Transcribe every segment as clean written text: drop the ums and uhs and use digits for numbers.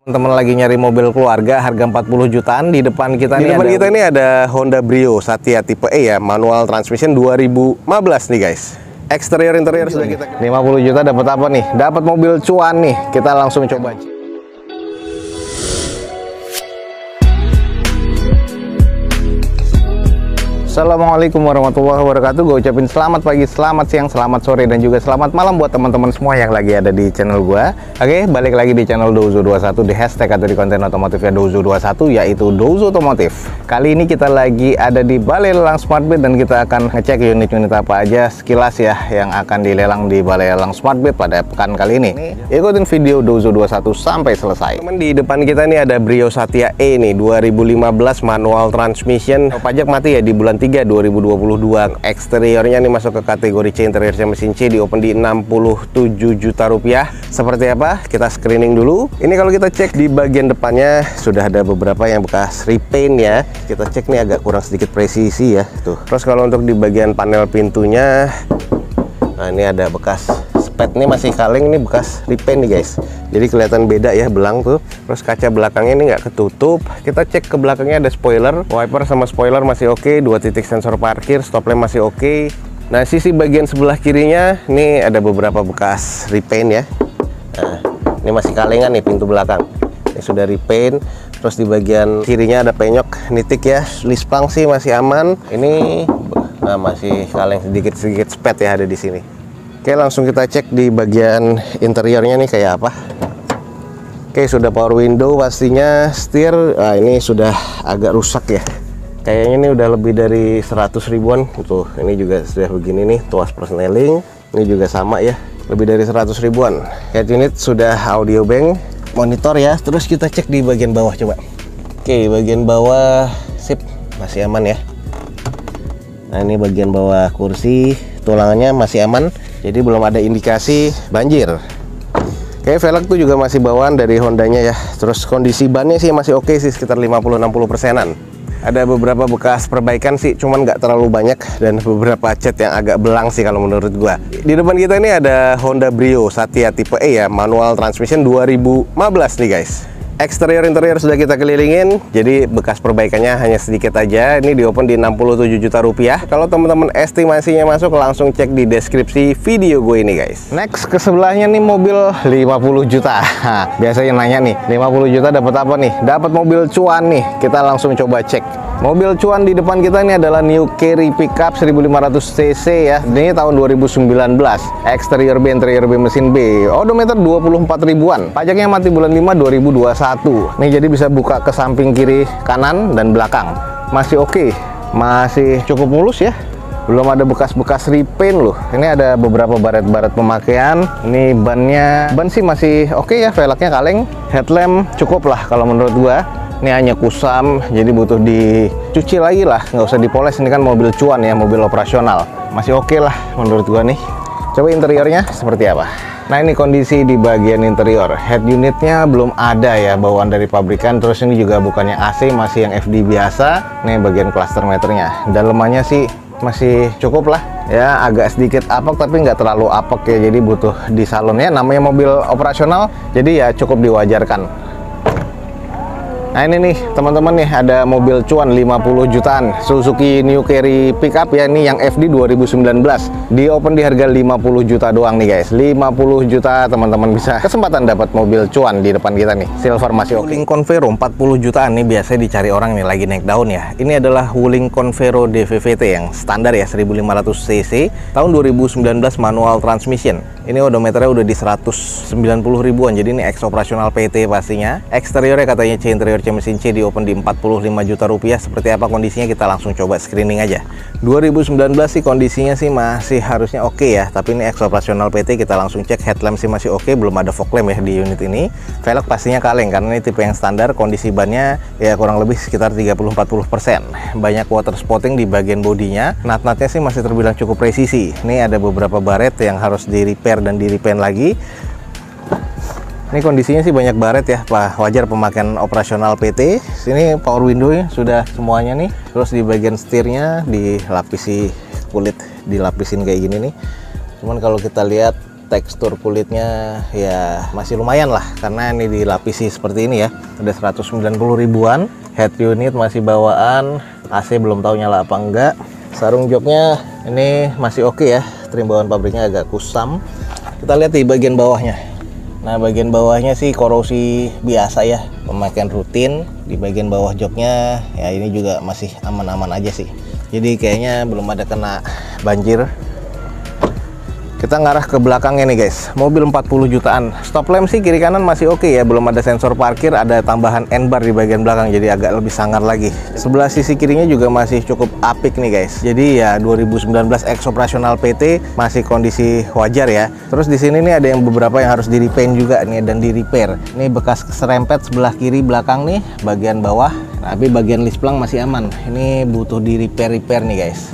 Teman lagi nyari mobil keluarga harga 40 jutaan. Di depan kita ini ada Honda Brio Satya tipe E ya, manual transmission 2015 nih guys. Eksterior interior sudah kita 50 juta dapat apa nih? Dapat mobil cuan nih. Kita langsung coba. Assalamualaikum warahmatullahi wabarakatuh. Gue ucapin selamat pagi, selamat siang, selamat sore, dan juga selamat malam buat teman-teman semua yang lagi ada di channel gue. Oke, balik lagi di channel Douzo21, di hashtag atau di konten otomotifnya Douzo21, yaitu Douzo Otomotif. Kali ini kita lagi ada di Balai Lelang Smartbed dan kita akan ngecek unit-unit apa aja sekilas ya yang akan dilelang di Balai Lelang Smartbed pada pekan kali ini. Ikutin video Douzo21 sampai selesai. Teman, di depan kita nih ada Brio Satya E nih, 2015 manual transmission. Pajak mati ya di bulan 3 2022. Eksteriornya nih masuk ke kategori C, interior mesin C, di open di 67 juta rupiah. Seperti apa? Kita screening dulu. Ini kalau kita cek di bagian depannya sudah ada beberapa yang bekas repaint ya. Kita cek nih agak kurang sedikit presisi ya. Tuh. Terus kalau untuk di bagian panel pintunya, nah ini ada bekas pet nih, masih kaleng nih, bekas repaint nih guys, jadi kelihatan beda ya belang tuh. Terus kaca belakangnya ini nggak ketutup. Kita cek ke belakangnya ada spoiler, wiper sama spoiler masih oke, 2 titik sensor parkir, stop lamp masih oke. Nah, sisi bagian sebelah kirinya ini ada beberapa bekas repaint ya. Nah, ini masih kalengan nih pintu belakang, ini sudah repaint. Terus di bagian kirinya ada penyok nitik ya, lisplang sih masih aman. Ini nah masih kaleng sedikit spet ya ada di sini. Oke, langsung kita cek di bagian interiornya nih kayak apa. Oke, sudah power window pastinya. Setir, nah ini sudah agak rusak ya. Kayaknya ini udah lebih dari 100 ribuan. Tuh, ini juga sudah begini nih, tuas persneling. Ini juga sama ya, lebih dari 100 ribuan. Head unit sudah audio bank, monitor ya. Terus kita cek di bagian bawah coba. Oke, bagian bawah sip, masih aman ya. Nah, ini bagian bawah kursi, tulangannya masih aman. Jadi belum ada indikasi banjir. Oke, velg tuh juga masih bawaan dari Hondanya ya. Terus kondisi bannya sih masih oke sih, sekitar 50-60%an. Ada beberapa bekas perbaikan sih, cuman nggak terlalu banyak, dan beberapa cat yang agak belang sih kalau menurut gua. Di depan kita ini ada Honda Brio Satya tipe E ya, manual transmission 2015 nih guys. Eksterior interior sudah kita kelilingin, jadi bekas perbaikannya hanya sedikit aja. Ini di open di 67 juta rupiah. Kalau teman-teman estimasinya masuk, langsung cek di deskripsi video gue ini guys. Next ke sebelahnya nih mobil 50 juta. Biasanya nanya nih, 50 juta dapat apa nih? Dapat mobil cuan nih. Kita langsung coba cek. Mobil cuan di depan kita ini adalah New Carry Pickup 1500 cc ya. Ini tahun 2019. Eksterior B, interior B, mesin B. Odometer 24 ribuan. Pajaknya mati bulan 5 2021. Nih jadi bisa buka ke samping kiri, kanan, dan belakang. Masih oke. Masih cukup mulus ya. Belum ada bekas-bekas repaint loh. Ini ada beberapa baret-baret pemakaian. Ini ban sih masih oke ya, velgnya kaleng. Headlamp cukup lah kalau menurut gua. Ini hanya kusam, jadi butuh dicuci lagi lah, nggak usah dipoles. Ini kan mobil cuan ya, mobil operasional. Masih oke lah menurut gua nih. Coba interiornya seperti apa. Nah, ini kondisi di bagian interior. Head unitnya belum ada ya, bawaan dari pabrikan. Terus ini juga bukannya AC, masih yang FD biasa. Nih bagian cluster meternya. Dalemannya sih masih cukup lah ya, agak sedikit apek tapi nggak terlalu apek ya, jadi butuh di salonnya. Namanya mobil operasional, jadi ya cukup diwajarkan. Nah, ini nih teman-teman nih, ada mobil cuan 50 jutaan Suzuki New Carry Pickup ya, ini yang FD 2019. Di open di harga 50 juta doang nih guys. 50 juta teman-teman bisa kesempatan dapat mobil cuan di depan kita nih. Silver masih oke. Wuling Convero 40 jutaan nih biasanya dicari orang nih lagi naik daun ya. Ini adalah Wuling Convero DVVT yang standar ya, 1500 cc tahun 2019, manual transmission. Ini odometernya udah di 190 ribuan, jadi ini ex operasional PT pastinya. Eksteriornya katanya C, interior C, mesin C, di open di 45 juta rupiah. Seperti apa kondisinya kita langsung coba screening aja. 2019 sih kondisinya sih masih harusnya oke ya, tapi ini ex operasional PT. Kita langsung cek. Headlamp sih masih oke, belum ada fog lamp ya di unit ini. Velg pastinya kaleng karena ini tipe yang standar. Kondisi bannya ya kurang lebih sekitar 30-40%. Banyak water spotting di bagian bodinya. Nut-nutnya sih masih terbilang cukup presisi. Ini ada beberapa baret yang harus di repair dan di repaint lagi. Ini kondisinya sih banyak baret ya, Pak. Wajar pemakaian operasional PT. Sini power window-nya sudah semuanya nih. Terus di bagian setirnya dilapisi kulit, dilapisin kayak gini nih. Cuman kalau kita lihat tekstur kulitnya ya masih lumayan lah, karena ini dilapisi seperti ini ya. Ada 190 ribuan. Head unit masih bawaan, AC belum tahu nyala apa enggak. Sarung joknya ini masih oke ya, trim bawaan pabriknya agak kusam. Kita lihat di bagian bawahnya. Nah, bagian bawahnya sih korosi biasa ya, pemakaian rutin. Di bagian bawah joknya ya ini juga masih aman-aman aja sih. Jadi kayaknya belum ada kena banjir. Kita ngarah ke belakangnya nih guys, mobil 40 jutaan. Stop lamp sih kiri kanan masih oke ya, belum ada sensor parkir, ada tambahan N-bar di bagian belakang, jadi agak lebih sangar lagi. Sebelah sisi kirinya juga masih cukup apik nih guys. Jadi ya 2019 X operasional PT, masih kondisi wajar ya. Terus di sini nih ada yang beberapa yang harus di repaint juga nih dan di repair. Ini bekas serempet sebelah kiri belakang nih, bagian bawah. Tapi bagian lisplang masih aman. Ini butuh di repair nih guys.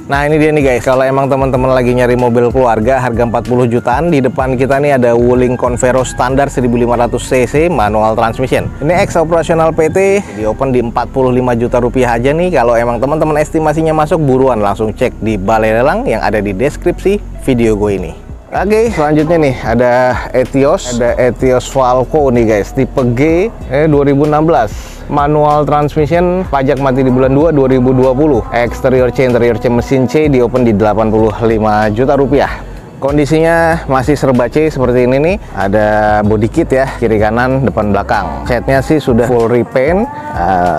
Nah ini dia nih guys, kalau emang teman-teman lagi nyari mobil keluarga harga 40 jutaan, di depan kita nih ada Wuling Convero standar 1500 cc manual transmission. Ini X operasional PT, di open di 45 juta rupiah aja nih. Kalau emang teman-teman estimasinya masuk, buruan langsung cek di balai lelang yang ada di deskripsi video gue ini. Oke, selanjutnya nih ada Etios Falco nih guys, tipe G 2016. Manual transmission, pajak mati di bulan 2 2020. Interior C mesin C, di open di 85 juta rupiah. Kondisinya masih serba C seperti ini nih. Ada body kit ya, kiri kanan depan belakang. Catnya sih sudah full repaint.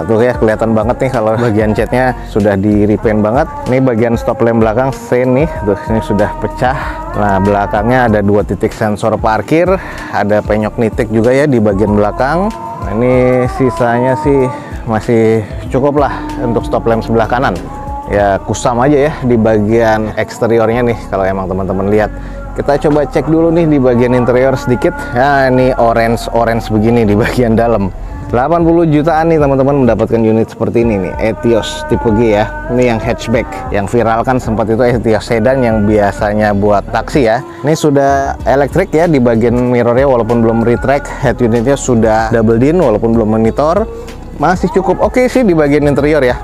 Tuh ya, kelihatan banget nih kalau bagian catnya sudah di repaint banget. Ini bagian stop lamp belakang sen nih, tuh ini sudah pecah. Nah belakangnya ada 2 titik sensor parkir, ada penyok nitik juga ya di bagian belakang. Nah, ini sisanya sih masih cukup lah untuk stop lamp sebelah kanan. Ya kusam aja ya di bagian eksteriornya nih kalau emang teman-teman lihat. Kita coba cek dulu nih di bagian interior sedikit. Ya ini orange begini di bagian dalam. 80 jutaan nih teman-teman mendapatkan unit seperti ini nih, Etios tipe G ya. Ini yang hatchback, yang viral kan sempat itu Etios sedan yang biasanya buat taksi ya. Ini sudah elektrik ya di bagian mirrornya, walaupun belum retract. Head unitnya sudah double din walaupun belum monitor. Masih cukup oke sih di bagian interior ya.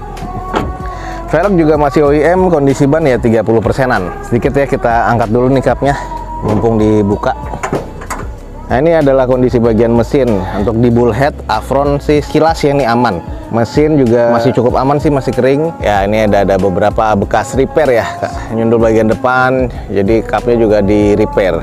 Velg juga masih OEM, kondisi ban ya 30%-an. Sedikit ya kita angkat dulu nih kapnya, mumpung dibuka. Nah ini adalah kondisi bagian mesin. Untuk di bullhead, afron sih sekilas ya ini aman. Mesin juga masih cukup aman sih, masih kering. Ya ini ada beberapa bekas repair ya, nyundul bagian depan, jadi kapnya juga di repair.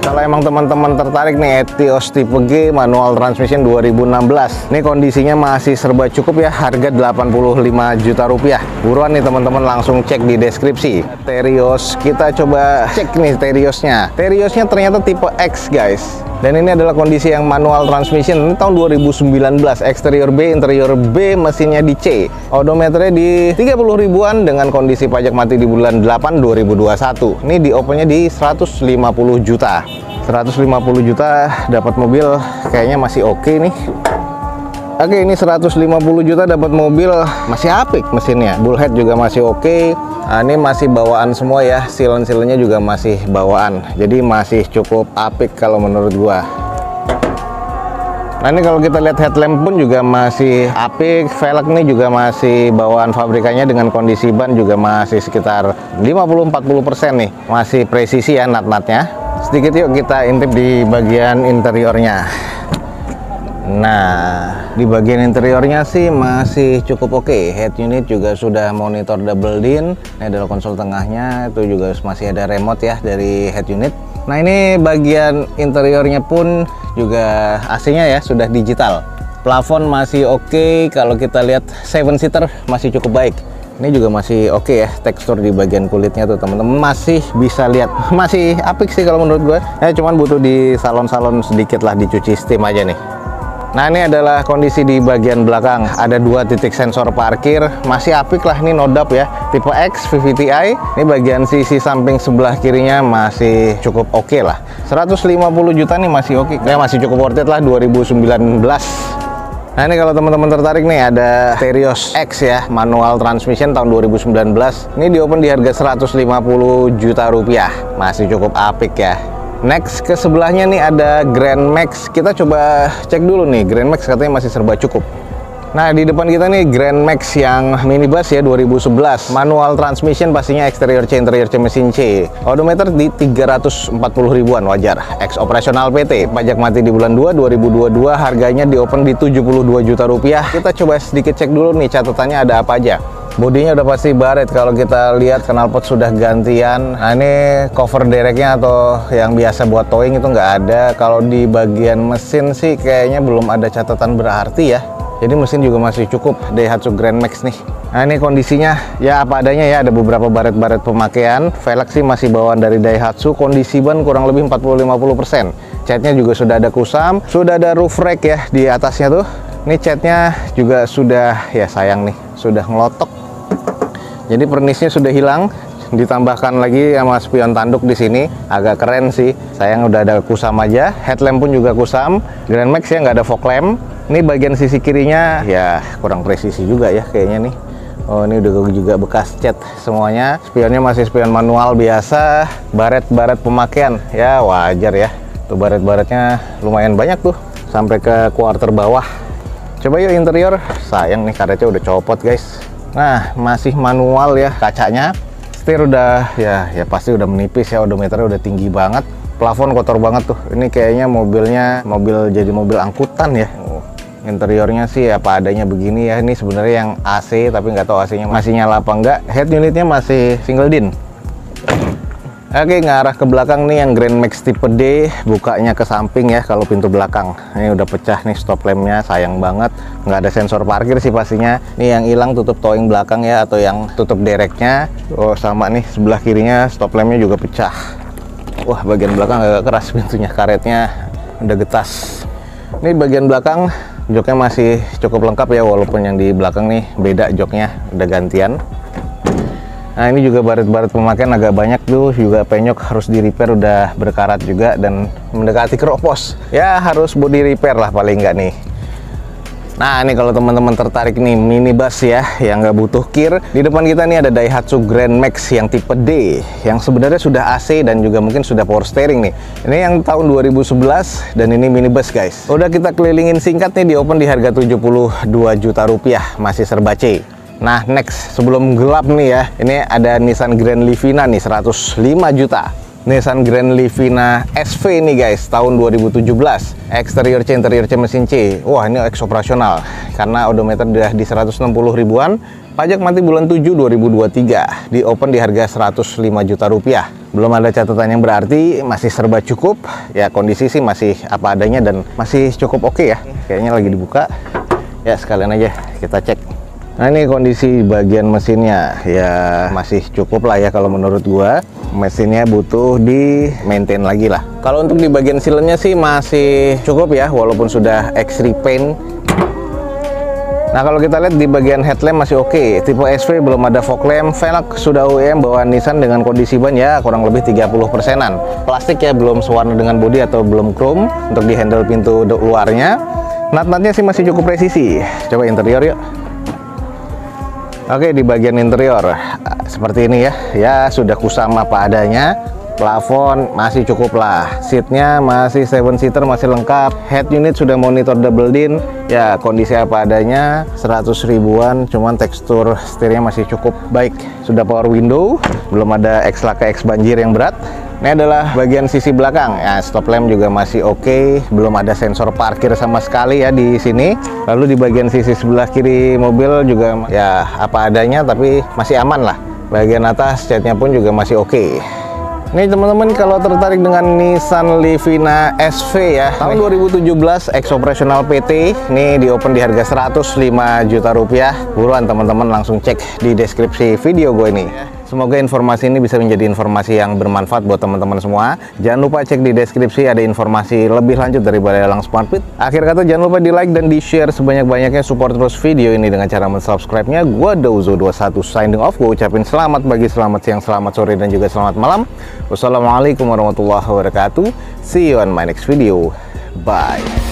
Kalau emang teman-teman tertarik nih Etios tipe G manual transmission 2016, ini kondisinya masih serba cukup ya, harga 85 juta rupiah. Buruan nih teman-teman langsung cek di deskripsi. Terios, kita coba cek nih Teriosnya. Teriosnya ternyata tipe X guys. Dan ini adalah kondisi yang manual transmission. Ini tahun 2019, eksterior B, interior B, mesinnya di C. Odometernya di 30 ribuan dengan kondisi pajak mati di bulan 8 2021. Ini di opennya di 150 juta. 150 juta dapat mobil kayaknya masih oke nih. Oke, ini 150 juta dapat mobil masih apik mesinnya. Bullhead juga masih oke. Nah, ini masih bawaan semua ya. Silen-silennya juga masih bawaan. Jadi masih cukup apik kalau menurut gua. Nah, ini kalau kita lihat headlamp pun juga masih apik. Velg ini juga masih bawaan fabrikannya dengan kondisi ban juga masih sekitar 50-40% nih. Masih presisi ya nat-natnya. Sedikit yuk kita intip di bagian interiornya. Nah, di bagian interiornya sih masih cukup oke. Head unit juga sudah monitor double din. Ini adalah konsol tengahnya, itu juga masih ada remote ya dari head unit. Nah, ini bagian interiornya pun juga AC-nya ya sudah digital. Plafon masih oke. Kalau kita lihat 7 seater masih cukup baik. Ini juga masih oke ya, tekstur di bagian kulitnya tuh teman-teman masih bisa lihat, masih apik sih kalau menurut gue. Ya cuman butuh di salon-salon sedikit lah, dicuci steam aja nih. Nah ini adalah kondisi di bagian belakang, ada 2 titik sensor parkir, masih apik lah, ini nodap ya, tipe X VVTi. Ini bagian sisi samping sebelah kirinya masih cukup oke lah. 150 juta nih masih oke, ya masih cukup worth it lah 2019. Nah ini kalau teman-teman tertarik nih ada Terios X ya, manual transmission tahun 2019. Ini di open di harga 150 juta rupiah, masih cukup apik ya. Next ke sebelahnya nih ada Grand Max. Kita coba cek dulu nih, Grand Max katanya masih serba cukup. Nah, di depan kita nih Grand Max yang minibus ya 2011. Manual transmission pastinya, exterior C, interior C, mesin C. Odometer di 340 ribuan, wajar. Ex operasional PT. Pajak mati di bulan 2 2022, harganya di open di 72 juta rupiah. Kita coba sedikit cek dulu nih catatannya ada apa aja. Bodinya udah pasti baret, kalau kita lihat knalpot sudah gantian. Nah, ini cover dereknya atau yang biasa buat towing itu nggak ada. Kalau di bagian mesin sih kayaknya belum ada catatan berarti ya. Jadi mesin juga masih cukup Daihatsu Grand Max nih. Nah, ini kondisinya ya apa adanya ya, ada beberapa baret-baret pemakaian. Velg sih masih bawaan dari Daihatsu, kondisi ban kurang lebih 40-50%. Catnya juga sudah ada kusam, sudah ada roof rack ya di atasnya tuh. Ini catnya juga sudah, ya sayang nih, sudah ngelotok. Jadi pernisnya sudah hilang, ditambahkan lagi sama spion tanduk di sini, agak keren sih. Sayang udah ada kusam aja. Headlamp pun juga kusam. Grand Max ya nggak ada fog lamp. Ini bagian sisi kirinya ya kurang presisi juga ya kayaknya nih. Oh, ini udah juga bekas cat semuanya. Spionnya masih spion manual biasa. Baret-baret pemakaian ya wajar ya. Tuh baret-baretnya lumayan banyak tuh sampai ke quarter bawah. Coba yuk interior. Sayang nih karetnya udah copot guys. Nah, masih manual ya kacanya. Setir udah ya pasti udah menipis ya, odometernya udah tinggi banget. Plafon kotor banget tuh. Ini kayaknya jadi mobil angkutan ya. Interiornya sih apa adanya begini ya. Ini sebenarnya yang AC, tapi nggak tahu AC-nya masih nyala apa enggak. Head unitnya masih single din. Oke, ngarah ke belakang nih yang Grand Max tipe D, bukanya ke samping ya kalau pintu belakang. Ini udah pecah nih stop lampnya, sayang banget. Nggak ada sensor parkir sih pastinya. Ini yang hilang tutup towing belakang ya, atau yang tutup dereknya. Oh, sama nih sebelah kirinya stop lampnya juga pecah. Wah, bagian belakang agak keras pintunya, karetnya udah getas. Ini bagian belakang joknya masih cukup lengkap ya, walaupun yang di belakang nih beda joknya, udah gantian. Nah, ini juga baret-baret pemakaian agak banyak tuh, juga penyok harus di repair, udah berkarat juga dan mendekati keropos. Ya harus body repair lah paling nggak nih. Nah, ini kalau teman-teman tertarik nih minibus ya yang nggak butuh kir, di depan kita nih ada Daihatsu Grand Max yang tipe D yang sebenarnya sudah AC dan juga mungkin sudah power steering nih. Ini yang tahun 2011 dan ini minibus guys. Udah kita kelilingin singkat nih, di open di harga 72 juta rupiah, masih serba C. Nah, next sebelum gelap nih ya, ini ada Nissan Grand Livina nih 105 juta. Nissan Grand Livina SV nih guys, tahun 2017. Eksterior C, interior C, mesin C. Wah, ini ex operasional karena odometer udah di 160 ribuan. Pajak mati bulan 7 2023. Di open di harga 105 juta rupiah. Belum ada catatan yang berarti, masih serba cukup. Ya kondisi sih masih apa adanya dan masih cukup oke ya. Kayaknya lagi dibuka. Ya sekalian aja kita cek. Nah, ini kondisi bagian mesinnya ya masih cukup lah ya kalau menurut gua. Mesinnya butuh di maintain lagi lah. Kalau untuk di bagian silennya sih masih cukup ya, walaupun sudah ex repaint. Nah, kalau kita lihat di bagian headlamp masih oke. Tipe SV belum ada fog lamp. Velg sudah OEM bawaan Nissan dengan kondisi ban ya kurang lebih 30%-an. Plastik ya belum sewarna dengan bodi atau belum chrome untuk di handle pintu luarnya. Nut-nutnya sih masih cukup presisi. Coba interior yuk. Oke, di bagian interior seperti ini ya. Ya sudah kusam apa adanya. Plafon masih cukup lah. Seatnya masih 7-seater, masih lengkap. Head unit sudah monitor double din. Ya kondisi apa adanya, 100 ribuan. Cuman tekstur setirnya masih cukup baik. Sudah power window, belum ada X laka X banjir yang berat. Ini adalah bagian sisi belakang. Ya, stop lamp juga masih oke. Belum ada sensor parkir sama sekali ya di sini. Lalu di bagian sisi sebelah kiri mobil juga ya apa adanya, tapi masih aman lah. Bagian atas catnya pun juga masih oke. Nih teman-teman, kalau tertarik dengan Nissan Livina SV ya tahun 2017 ex operasional PT, ini di open di harga 105 juta rupiah. Buruan teman-teman langsung cek di deskripsi video gue ini. Semoga informasi ini bisa menjadi informasi yang bermanfaat buat teman-teman semua. Jangan lupa cek di deskripsi, ada informasi lebih lanjut dari Balai Lelang Smartfit. Akhir kata, jangan lupa di like dan di share sebanyak-banyaknya. Support terus video ini dengan cara mensubscribe-nya. Gua Douzo21 signing off. Gue ucapin selamat pagi, selamat siang, selamat sore, dan juga selamat malam. Wassalamualaikum warahmatullahi wabarakatuh. See you on my next video. Bye.